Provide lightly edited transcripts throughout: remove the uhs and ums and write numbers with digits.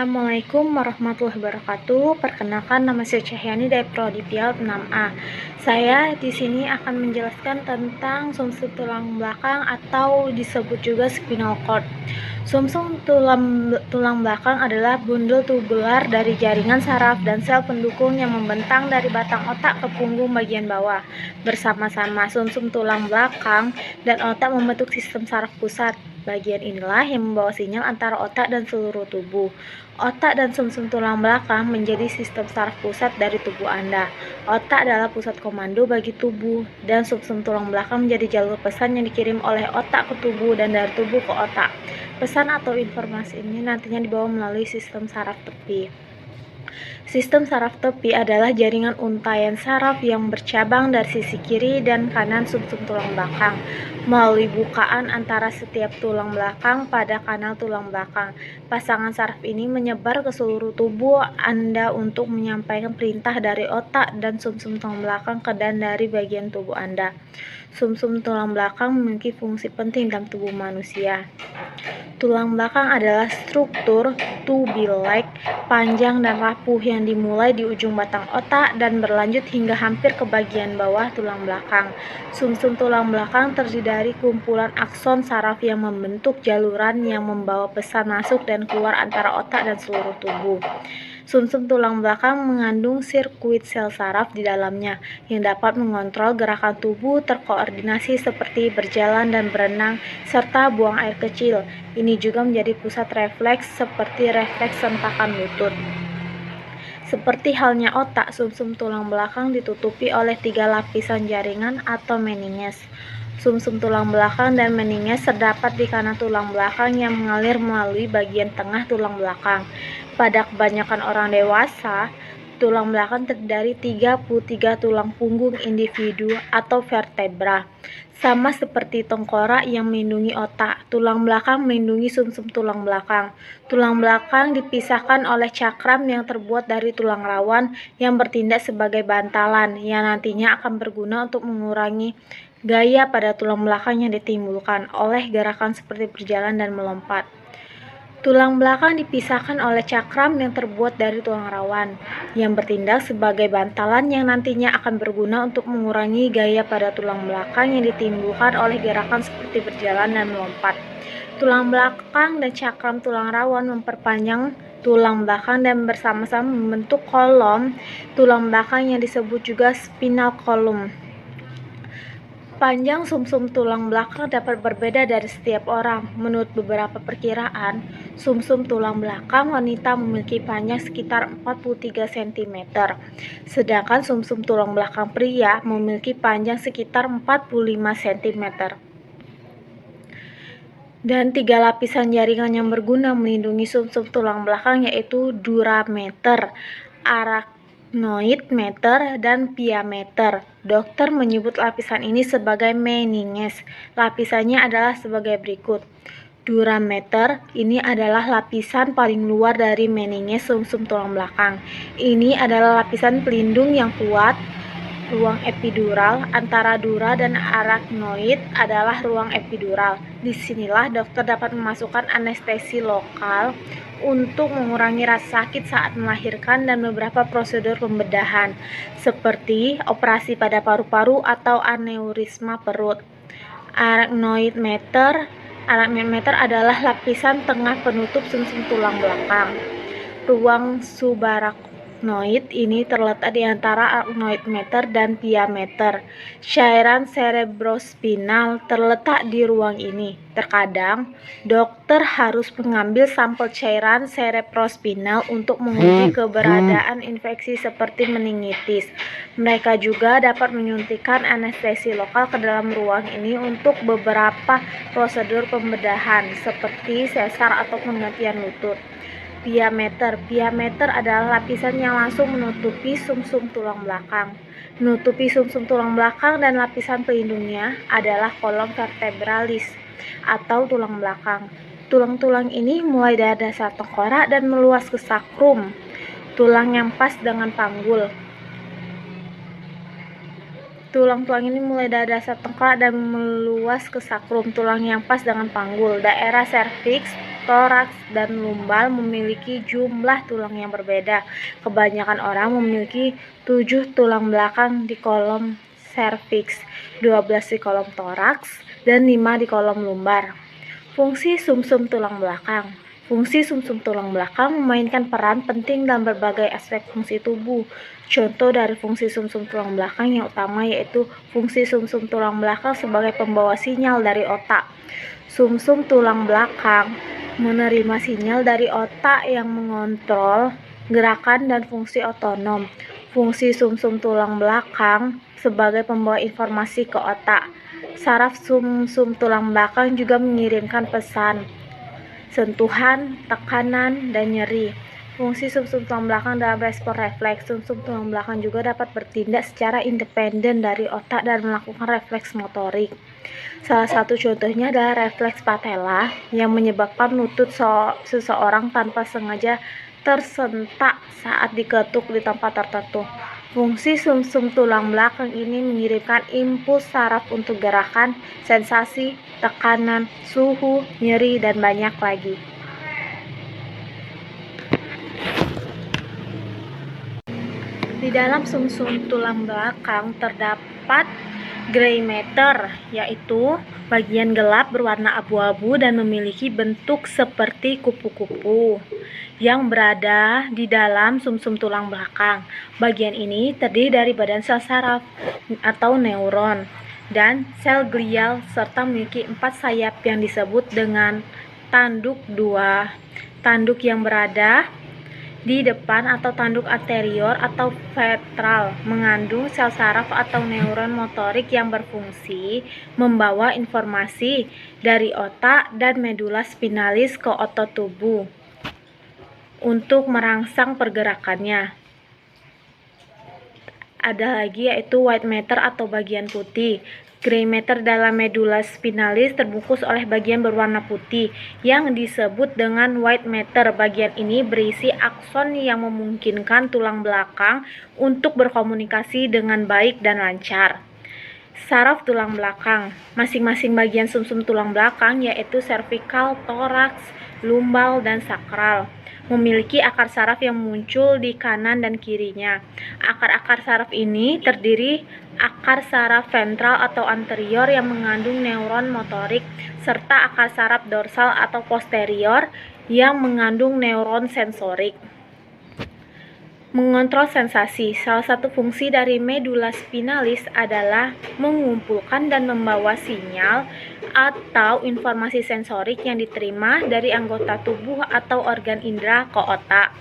Assalamualaikum warahmatullahi wabarakatuh. Perkenalkan, nama saya Cahyani dari Prodi PIAL 6A. Saya di sini akan menjelaskan tentang sumsum tulang belakang atau disebut juga spinal cord. Sumsum tulang belakang adalah bundel tubular dari jaringan saraf dan sel pendukung yang membentang dari batang otak ke punggung bagian bawah. Bersama-sama, sumsum tulang belakang dan otak membentuk sistem saraf pusat. Bagian inilah yang membawa sinyal antara otak dan seluruh tubuh. Otak dan sumsum tulang belakang menjadi sistem saraf pusat dari tubuh Anda. Otak adalah pusat komando bagi tubuh, dan sumsum tulang belakang menjadi jalur pesan yang dikirim oleh otak ke tubuh dan dari tubuh ke otak. Pesan atau informasi ini nantinya dibawa melalui sistem saraf tepi. Sistem saraf tepi adalah jaringan untaian saraf yang bercabang dari sisi kiri dan kanan sumsum tulang belakang melalui bukaan antara setiap tulang belakang pada kanal tulang belakang. Pasangan saraf ini menyebar ke seluruh tubuh Anda untuk menyampaikan perintah dari otak dan sumsum tulang belakang ke dan dari bagian tubuh Anda. Sumsum tulang belakang memiliki fungsi penting dalam tubuh manusia. Tulang belakang adalah struktur tubi-like panjang dan rapuh yang dimulai di ujung batang otak dan berlanjut hingga hampir ke bagian bawah tulang belakang. Sumsum tulang belakang terdiri dari kumpulan akson saraf yang membentuk jaluran yang membawa pesan masuk dan keluar antara otak dan seluruh tubuh. Sumsum tulang belakang mengandung sirkuit sel saraf di dalamnya yang dapat mengontrol gerakan tubuh terkoordinasi seperti berjalan dan berenang serta buang air kecil. Ini juga menjadi pusat refleks seperti refleks sentakan lutut. Seperti halnya otak, sumsum tulang belakang ditutupi oleh 3 lapisan jaringan atau meninges. Sumsum tulang belakang dan meninges terdapat di kanan tulang belakang yang mengalir melalui bagian tengah tulang belakang. Pada kebanyakan orang dewasa, tulang belakang terdiri dari 33 tulang punggung individu atau vertebra. Sama seperti tengkorak yang melindungi otak, tulang belakang melindungi sumsum tulang belakang. Tulang belakang dipisahkan oleh cakram yang terbuat dari tulang rawan yang bertindak sebagai bantalan yang nantinya akan berguna untuk mengurangi gaya pada tulang belakang yang ditimbulkan oleh gerakan seperti berjalan dan melompat. Tulang belakang dipisahkan oleh cakram yang terbuat dari tulang rawan yang bertindak sebagai bantalan yang nantinya akan berguna untuk mengurangi gaya pada tulang belakang yang ditimbulkan oleh gerakan seperti berjalan dan melompat. Tulang belakang dan cakram tulang rawan memperpanjang tulang belakang dan bersama-sama membentuk kolom tulang belakang yang disebut juga spinal column. Panjang sumsum tulang belakang dapat berbeda dari setiap orang. Menurut beberapa perkiraan, sumsum tulang belakang wanita memiliki panjang sekitar 43 cm, sedangkan sumsum tulang belakang pria memiliki panjang sekitar 45 cm. Dan 3 lapisan jaringan yang berguna melindungi sumsum tulang belakang yaitu durameter, arachnoid meter, dan pia meter. Dokter menyebut lapisan ini sebagai meninges. Lapisannya adalah sebagai berikut. Durameter ini adalah lapisan paling luar dari meninges sumsum tulang belakang. Ini adalah lapisan pelindung yang kuat. Ruang epidural antara dura dan arachnoid adalah ruang epidural. Disinilah dokter dapat memasukkan anestesi lokal untuk mengurangi rasa sakit saat melahirkan dan beberapa prosedur pembedahan seperti operasi pada paru-paru atau aneurisma perut. Arachnoid meter adalah lapisan tengah penutup sumsum tulang belakang. Ruang subarachnoid ini terletak di antara arachnoid meter dan pia meter. Cairan cerebrospinal terletak di ruang ini. Terkadang, dokter harus mengambil sampel cairan cerebrospinal untuk menguji keberadaan infeksi seperti meningitis. Mereka juga dapat menyuntikkan anestesi lokal ke dalam ruang ini untuk beberapa prosedur pembedahan seperti sesar atau penggantian lutut. Pia meter adalah lapisan yang langsung menutupi sumsum tulang belakang. Menutupi sumsum tulang belakang dan lapisan pelindungnya adalah kolom vertebralis atau tulang belakang. Tulang-tulang ini mulai dari dasar tengkorak dan meluas ke sakrum, tulang yang pas dengan panggul. Tulang-tulang ini mulai dari dasar tengkorak dan meluas ke sakrum, tulang yang pas dengan panggul. Daerah serviks toraks, dan lumbal memiliki jumlah tulang yang berbeda. Kebanyakan orang memiliki 7 tulang belakang di kolom serviks, 12 di kolom toraks, dan 5 di kolom lumbar. Fungsi sumsum tulang belakang. Fungsi sumsum tulang belakang memainkan peran penting dalam berbagai aspek fungsi tubuh. Contoh dari fungsi sumsum tulang belakang yang utama yaitu fungsi sumsum tulang belakang sebagai pembawa sinyal dari otak. Sumsum tulang belakang menerima sinyal dari otak yang mengontrol gerakan dan fungsi otonom. Fungsi sumsum tulang belakang sebagai pembawa informasi ke otak. Saraf sumsum tulang belakang juga mengirimkan pesan, sentuhan, tekanan, dan nyeri. Fungsi sumsum tulang belakang dalam respon refleks. Sumsum tulang belakang juga dapat bertindak secara independen dari otak dan melakukan refleks motorik. Salah satu contohnya adalah refleks patella yang menyebabkan lutut seseorang tanpa sengaja tersentak saat diketuk di tempat tertentu. Fungsi sumsum tulang belakang ini mengirimkan impuls saraf untuk gerakan, sensasi, tekanan, suhu, nyeri, dan banyak lagi. Di dalam sumsum tulang belakang terdapat gray matter, yaitu bagian gelap berwarna abu-abu dan memiliki bentuk seperti kupu-kupu yang berada di dalam sumsum tulang belakang. Bagian ini terdiri dari badan sel saraf atau neuron dan sel glial serta memiliki 4 sayap yang disebut dengan tanduk 2. Tanduk yang berada di depan atau tanduk anterior atau ventral mengandung sel saraf atau neuron motorik yang berfungsi membawa informasi dari otak dan medula spinalis ke otot tubuh untuk merangsang pergerakannya. Ada lagi yaitu white matter atau bagian putih. Gray matter dalam medula spinalis terbungkus oleh bagian berwarna putih yang disebut dengan white matter. Bagian ini berisi akson yang memungkinkan tulang belakang untuk berkomunikasi dengan baik dan lancar. Saraf tulang belakang. Masing-masing bagian sumsum tulang belakang yaitu cervical, thorax, lumbal, dan sakral memiliki akar saraf yang muncul di kanan dan kirinya. Akar-akar saraf ini terdiri akar saraf ventral atau anterior yang mengandung neuron motorik serta akar saraf dorsal atau posterior yang mengandung neuron sensorik. Mengontrol sensasi. Salah satu fungsi dari medula spinalis adalah mengumpulkan dan membawa sinyal atau informasi sensorik yang diterima dari anggota tubuh atau organ indera ke otak.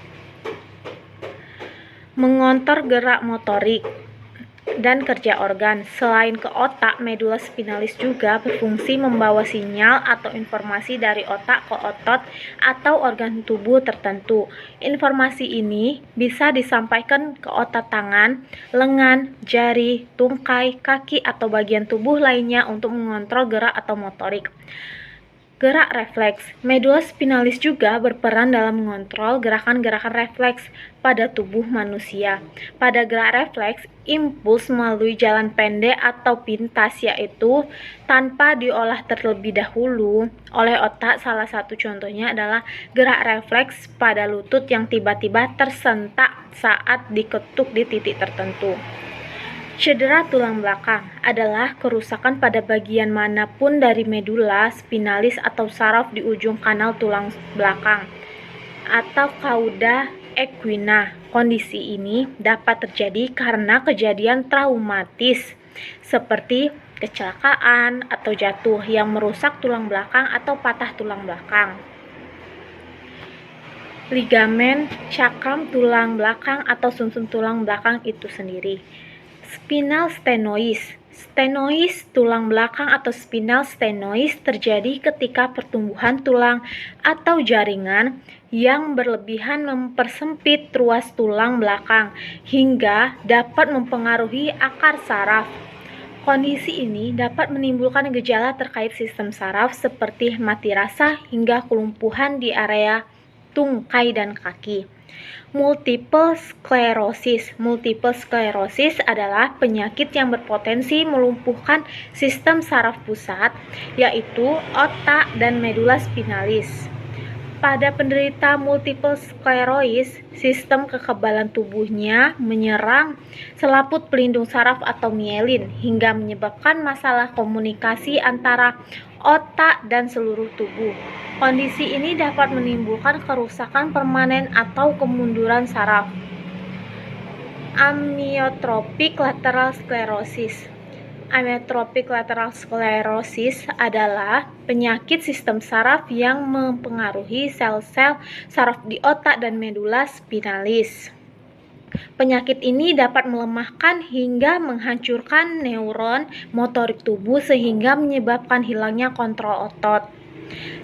Mengontrol gerak motorik dan kerja organ. Selain ke otak, medula spinalis juga berfungsi membawa sinyal atau informasi dari otak ke otot atau organ tubuh tertentu. Informasi ini bisa disampaikan ke otot tangan, lengan, jari, tungkai, kaki, atau bagian tubuh lainnya untuk mengontrol gerak atau motorik. Gerak refleks. Medula spinalis juga berperan dalam mengontrol gerakan-gerakan refleks pada tubuh manusia. Pada gerak refleks, impuls melalui jalan pendek atau pintas, yaitu tanpa diolah terlebih dahulu oleh otak. Salah satu contohnya adalah gerak refleks pada lutut yang tiba-tiba tersentak saat diketuk di titik tertentu. Cedera tulang belakang adalah kerusakan pada bagian manapun dari medula spinalis atau saraf di ujung kanal tulang belakang atau cauda equina. Kondisi ini dapat terjadi karena kejadian traumatis seperti kecelakaan atau jatuh yang merusak tulang belakang atau patah tulang belakang. Ligamen cakram tulang belakang atau sumsum tulang belakang itu sendiri. Spinal stenosis. Stenosis tulang belakang atau spinal stenosis terjadi ketika pertumbuhan tulang atau jaringan yang berlebihan mempersempit ruas tulang belakang hingga dapat mempengaruhi akar saraf. Kondisi ini dapat menimbulkan gejala terkait sistem saraf seperti mati rasa hingga kelumpuhan di area tungkai dan kaki. Multiple sclerosis. Multiple sclerosis adalah penyakit yang berpotensi melumpuhkan sistem saraf pusat, yaitu otak dan medula spinalis. Pada penderita multiple sklerosis, sistem kekebalan tubuhnya menyerang selaput pelindung saraf atau mielin hingga menyebabkan masalah komunikasi antara otak dan seluruh tubuh. Kondisi ini dapat menimbulkan kerusakan permanen atau kemunduran saraf. Amyotrophic lateral sclerosis. Amyotrophic lateral sclerosis adalah penyakit sistem saraf yang mempengaruhi sel-sel saraf di otak dan medula spinalis. Penyakit ini dapat melemahkan hingga menghancurkan neuron motorik tubuh sehingga menyebabkan hilangnya kontrol otot,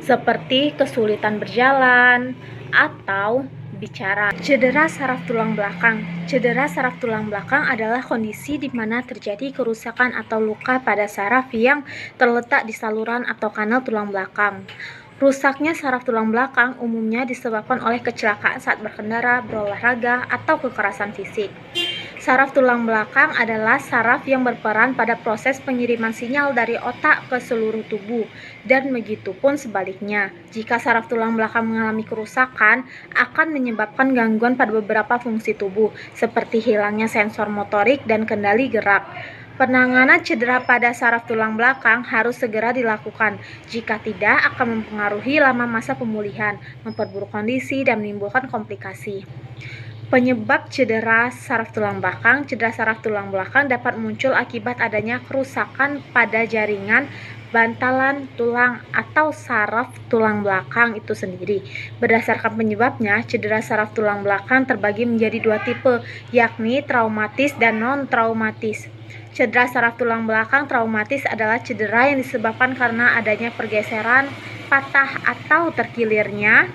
seperti kesulitan berjalan atau bicara. Cedera saraf tulang belakang. Cedera saraf tulang belakang adalah kondisi di mana terjadi kerusakan atau luka pada saraf yang terletak di saluran atau kanal tulang belakang. Rusaknya saraf tulang belakang umumnya disebabkan oleh kecelakaan saat berkendara, berolahraga, atau kekerasan fisik. Saraf tulang belakang adalah saraf yang berperan pada proses pengiriman sinyal dari otak ke seluruh tubuh, dan begitupun sebaliknya. Jika saraf tulang belakang mengalami kerusakan, akan menyebabkan gangguan pada beberapa fungsi tubuh, seperti hilangnya sensor motorik dan kendali gerak. Penanganan cedera pada saraf tulang belakang harus segera dilakukan. Jika tidak, akan mempengaruhi lama masa pemulihan, memperburuk kondisi, dan menimbulkan komplikasi. Penyebab cedera saraf tulang belakang. Cedera saraf tulang belakang dapat muncul akibat adanya kerusakan pada jaringan bantalan tulang atau saraf tulang belakang itu sendiri. Berdasarkan penyebabnya, cedera saraf tulang belakang terbagi menjadi dua tipe, yakni traumatis dan non-traumatis. Cedera saraf tulang belakang traumatis adalah cedera yang disebabkan karena adanya pergeseran, patah, atau terkilirnya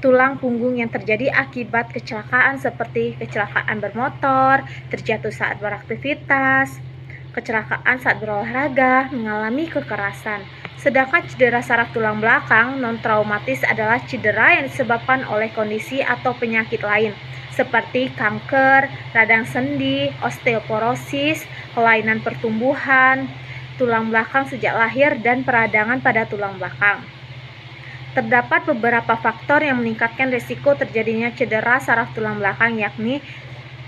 tulang punggung yang terjadi akibat kecelakaan seperti kecelakaan bermotor, terjatuh saat beraktivitas, kecelakaan saat berolahraga, mengalami kekerasan. Sedangkan cedera saraf tulang belakang non-traumatis adalah cedera yang disebabkan oleh kondisi atau penyakit lain seperti kanker, radang sendi, osteoporosis, kelainan pertumbuhan tulang belakang sejak lahir, dan peradangan pada tulang belakang. Terdapat beberapa faktor yang meningkatkan risiko terjadinya cedera saraf tulang belakang, yakni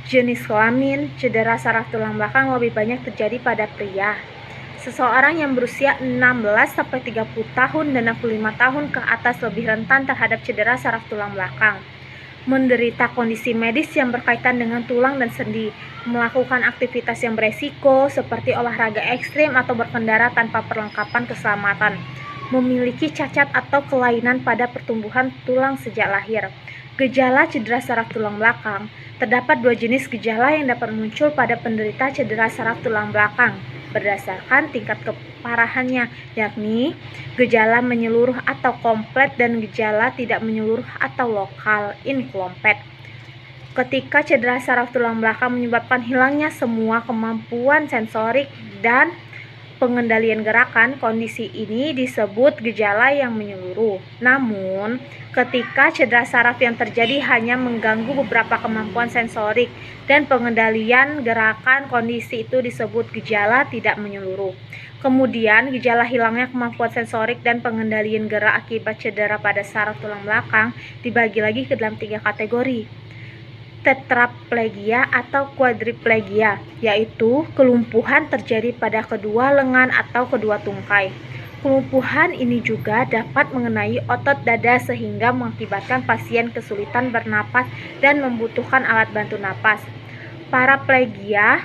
jenis kelamin. Cedera saraf tulang belakang lebih banyak terjadi pada pria. Seseorang yang berusia 16-30 tahun dan 65 tahun ke atas lebih rentan terhadap cedera saraf tulang belakang. Menderita kondisi medis yang berkaitan dengan tulang dan sendi, melakukan aktivitas yang beresiko seperti olahraga ekstrim atau berkendara tanpa perlengkapan keselamatan, memiliki cacat atau kelainan pada pertumbuhan tulang sejak lahir. Gejala cedera saraf tulang belakang. Terdapat dua jenis gejala yang dapat muncul pada penderita cedera saraf tulang belakang berdasarkan tingkat keparahannya, yakni gejala menyeluruh atau komplet dan gejala tidak menyeluruh atau lokal (incomplet). Ketika cedera saraf tulang belakang menyebabkan hilangnya semua kemampuan sensorik dan pengendalian gerakan, kondisi ini disebut gejala yang menyeluruh. Namun, ketika cedera saraf yang terjadi hanya mengganggu beberapa kemampuan sensorik dan pengendalian gerakan, kondisi itu disebut gejala tidak menyeluruh. Kemudian, gejala hilangnya kemampuan sensorik dan pengendalian gerak akibat cedera pada saraf tulang belakang dibagi lagi ke dalam 3 kategori. Tetraplegia atau quadriplegia, yaitu kelumpuhan terjadi pada kedua lengan atau kedua tungkai. Kelumpuhan ini juga dapat mengenai otot dada sehingga mengakibatkan pasien kesulitan bernapas dan membutuhkan alat bantu napas. Paraplegia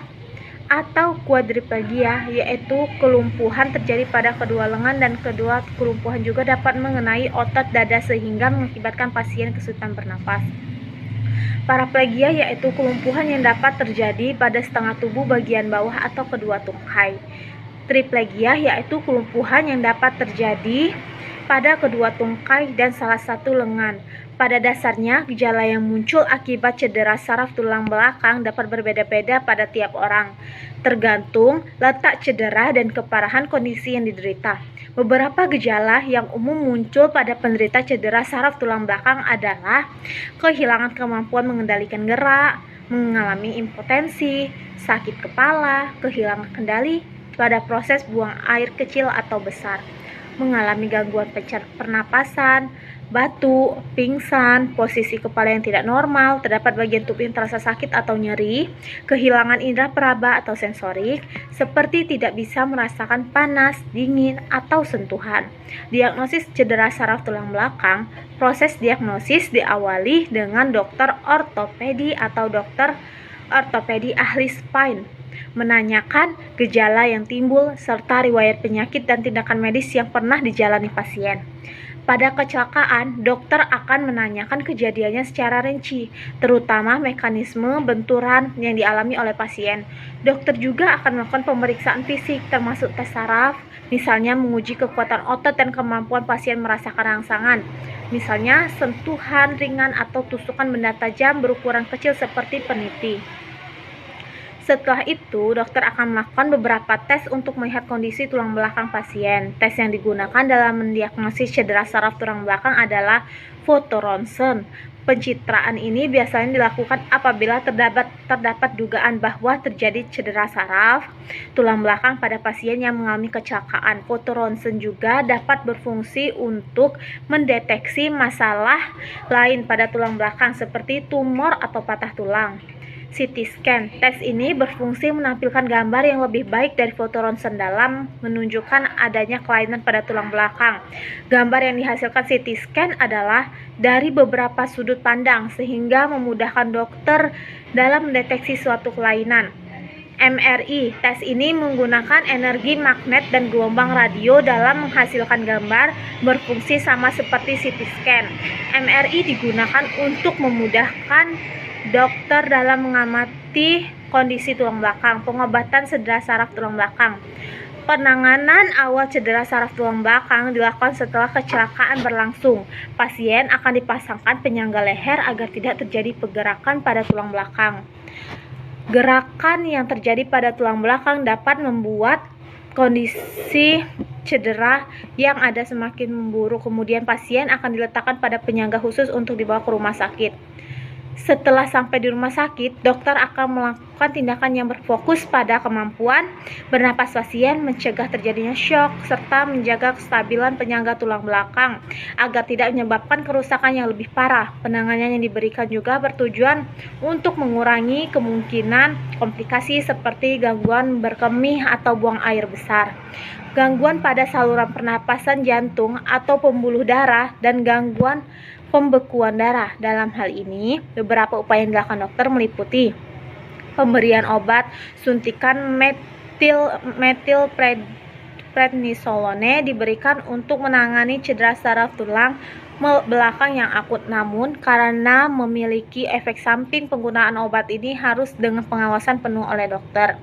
atau quadriplegia, yaitu kelumpuhan terjadi pada kedua lengan dan kedua kelumpuhan juga dapat mengenai otot dada sehingga mengakibatkan pasien kesulitan bernapas. Paraplegia yaitu kelumpuhan yang dapat terjadi pada setengah tubuh bagian bawah atau kedua tungkai. Triplegia yaitu kelumpuhan yang dapat terjadi pada kedua tungkai dan salah satu lengan. Pada dasarnya, gejala yang muncul akibat cedera saraf tulang belakang dapat berbeda-beda pada tiap orang, tergantung letak cedera dan keparahan kondisi yang diderita. Beberapa gejala yang umum muncul pada penderita cedera saraf tulang belakang adalah kehilangan kemampuan mengendalikan gerak, mengalami impotensi, sakit kepala, kehilangan kendali pada proses buang air kecil atau besar, mengalami gangguan pernapasan, batuk, pingsan, posisi kepala yang tidak normal, terdapat bagian tubuh yang terasa sakit atau nyeri, kehilangan indera peraba atau sensorik, seperti tidak bisa merasakan panas, dingin, atau sentuhan. Diagnosis cedera saraf tulang belakang. Proses diagnosis diawali dengan dokter ortopedi atau dokter ortopedi ahli spine menanyakan gejala yang timbul serta riwayat penyakit dan tindakan medis yang pernah dijalani pasien. Pada kecelakaan, dokter akan menanyakan kejadiannya secara rinci, terutama mekanisme benturan yang dialami oleh pasien. Dokter juga akan melakukan pemeriksaan fisik, termasuk tes saraf, misalnya menguji kekuatan otot dan kemampuan pasien merasakan rangsangan, misalnya sentuhan ringan atau tusukan benda tajam berukuran kecil seperti peniti. Setelah itu, dokter akan melakukan beberapa tes untuk melihat kondisi tulang belakang pasien. Tes yang digunakan dalam mendiagnosis cedera saraf tulang belakang adalah fotoronsen. Pencitraan ini biasanya dilakukan apabila terdapat dugaan bahwa terjadi cedera saraf tulang belakang pada pasien yang mengalami kecelakaan. Fotoronsen juga dapat berfungsi untuk mendeteksi masalah lain pada tulang belakang seperti tumor atau patah tulang. CT scan. Tes ini berfungsi menampilkan gambar yang lebih baik dari fotoronsen dalam menunjukkan adanya kelainan pada tulang belakang. Gambar yang dihasilkan CT scan adalah dari beberapa sudut pandang sehingga memudahkan dokter dalam mendeteksi suatu kelainan. MRI. Tes ini menggunakan energi magnet dan gelombang radio dalam menghasilkan gambar, berfungsi sama seperti CT scan. MRI digunakan untuk memudahkan dokter dalam mengamati kondisi tulang belakang. Pengobatan cedera saraf tulang belakang. Penanganan awal cedera saraf tulang belakang dilakukan setelah kecelakaan berlangsung. Pasien akan dipasangkan penyangga leher agar tidak terjadi pergerakan pada tulang belakang. Gerakan yang terjadi pada tulang belakang dapat membuat kondisi cedera yang ada semakin memburuk. Kemudian pasien akan diletakkan pada penyangga khusus untuk dibawa ke rumah sakit. Setelah sampai di rumah sakit, dokter akan melakukan tindakan yang berfokus pada kemampuan bernapas pasien, mencegah terjadinya syok, serta menjaga kestabilan penyangga tulang belakang agar tidak menyebabkan kerusakan yang lebih parah. Penanganan yang diberikan juga bertujuan untuk mengurangi kemungkinan komplikasi seperti gangguan berkemih atau buang air besar, gangguan pada saluran pernapasan jantung atau pembuluh darah, dan gangguan pembekuan darah. Dalam hal ini, beberapa upaya yang dilakukan dokter meliputi pemberian obat suntikan metilprednisolone diberikan untuk menangani cedera saraf tulang belakang yang akut, namun karena memiliki efek samping, penggunaan obat ini harus dengan pengawasan penuh oleh dokter.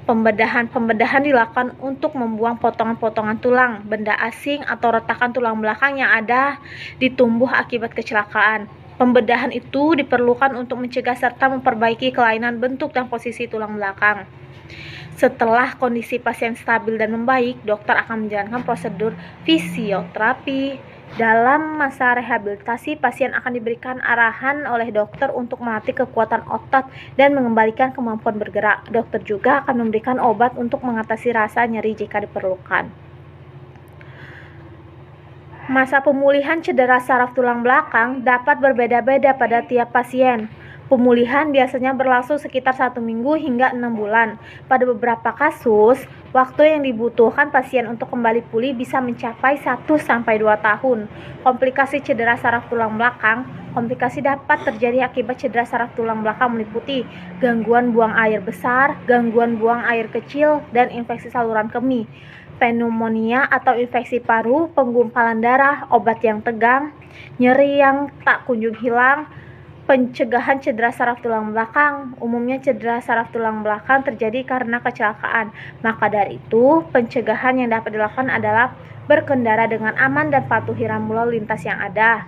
Pembedahan dilakukan untuk membuang potongan-potongan tulang, benda asing, atau retakan tulang belakang yang ada di tubuh akibat kecelakaan. Pembedahan itu diperlukan untuk mencegah serta memperbaiki kelainan bentuk dan posisi tulang belakang. Setelah kondisi pasien stabil dan membaik, dokter akan menjalankan prosedur fisioterapi. Dalam masa rehabilitasi, pasien akan diberikan arahan oleh dokter untuk melatih kekuatan otot dan mengembalikan kemampuan bergerak. Dokter juga akan memberikan obat untuk mengatasi rasa nyeri jika diperlukan. Masa pemulihan cedera saraf tulang belakang dapat berbeda-beda pada tiap pasien. Pemulihan biasanya berlangsung sekitar 1 minggu hingga 6 bulan. Pada beberapa kasus, waktu yang dibutuhkan pasien untuk kembali pulih bisa mencapai 1-2 tahun. Komplikasi cedera saraf tulang belakang. Komplikasi dapat terjadi akibat cedera saraf tulang belakang meliputi gangguan buang air besar, gangguan buang air kecil, dan infeksi saluran kemih, pneumonia atau infeksi paru, penggumpalan darah, obat yang tegang, nyeri yang tak kunjung hilang. Pencegahan cedera saraf tulang belakang. Umumnya cedera saraf tulang belakang terjadi karena kecelakaan. Maka dari itu, pencegahan yang dapat dilakukan adalah berkendara dengan aman dan patuhi rambu lalu lintas yang ada.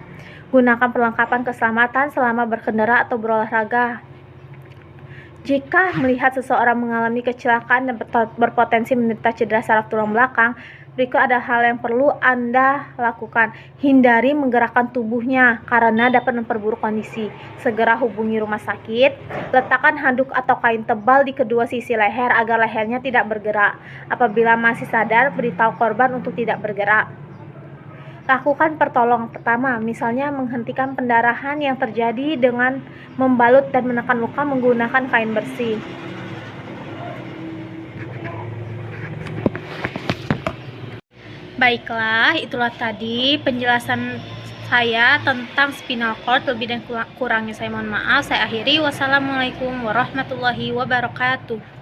Gunakan perlengkapan keselamatan selama berkendara atau berolahraga. Jika melihat seseorang mengalami kecelakaan dan berpotensi menderita cedera saraf tulang belakang, berikut ada hal yang perlu Anda lakukan. Hindari menggerakkan tubuhnya karena dapat memperburuk kondisi. Segera hubungi rumah sakit. Letakkan handuk atau kain tebal di kedua sisi leher agar lehernya tidak bergerak. Apabila masih sadar, beritahu korban untuk tidak bergerak. Lakukan pertolongan pertama, misalnya menghentikan pendarahan yang terjadi dengan membalut dan menekan luka menggunakan kain bersih. Baiklah, itulah tadi penjelasan saya tentang spinal cord. Lebih dan kurangnya saya mohon maaf. Saya akhiri. Wassalamualaikum warahmatullahi wabarakatuh.